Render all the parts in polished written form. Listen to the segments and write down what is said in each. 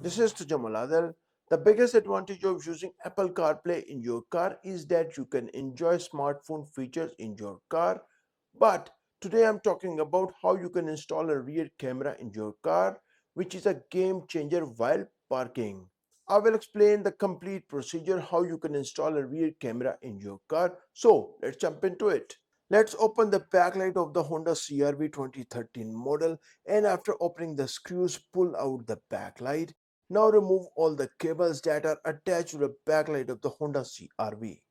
This is Tajamul Adil. The biggest advantage of using Apple CarPlay in your car is that you can enjoy smartphone features in your car. But today I'm talking about how you can install a rear camera in your car, which is a game changer while parking. I will explain the complete procedure how you can install a rear camera in your car. So let's jump into it. Let's open the backlight of the Honda CR-V 2013 model, and after opening the screws, pull out the backlight. Now remove all the cables that are attached to the backlight of the Honda CR-V.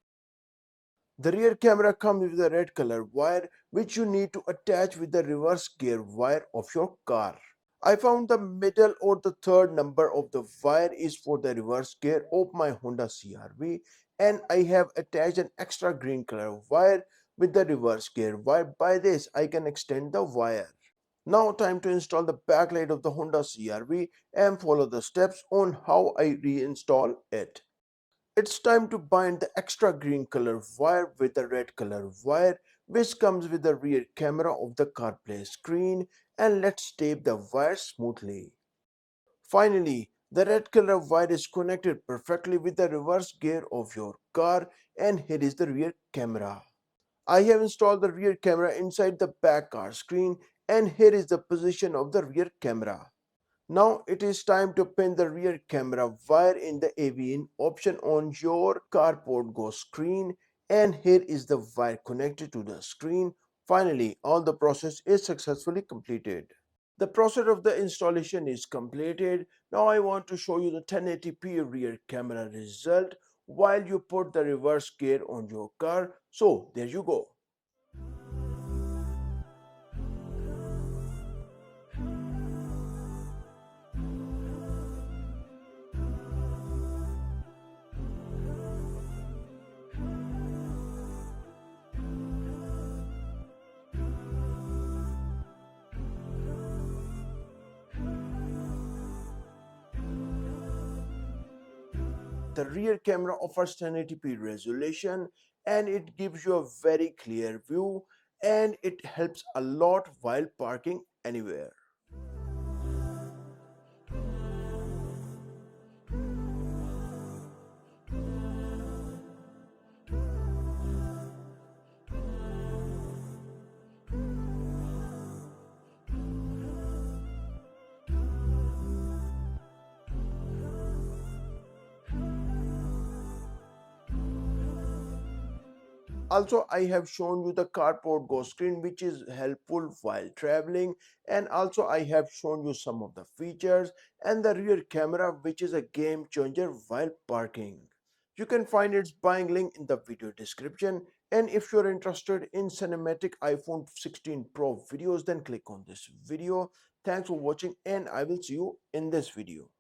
The rear camera comes with a red color wire which you need to attach with the reverse gear wire of your car. I found the middle or the third number of the wire is for the reverse gear of my Honda CR-V, and I have attached an extra green color wire with the reverse gear wire. By this I can extend the wire. Now time to install the backlight of the Honda CR-V and follow the steps on how I reinstall it. It's time to bind the extra green color wire with the red color wire which comes with the rear camera of the CarPlay screen, and let's tape the wire smoothly. Finally, the red color wire is connected perfectly with the reverse gear of your car, and here is the rear camera. I have installed the rear camera inside the back car screen, and here is the position of the rear camera. Now it is time to pin the rear camera wire in the AV-in option on your CarPodGo screen, and here is the wire connected to the screen. Finally, all the process is successfully completed. The process of the installation is completed. Now I want to show you the 1080p rear camera result while you put the reverse gear on your car. So there you go. The rear camera offers 1080p resolution, and it gives you a very clear view, and it helps a lot while parking anywhere. Also, I have shown you the CarPodGo screen which is helpful while traveling, and also I have shown you some of the features and the rear camera which is a game changer while parking. You can find its buying link in the video description, and if you're interested in cinematic iPhone 16 Pro videos, then click on this video. Thanks for watching, and I will see you in this video.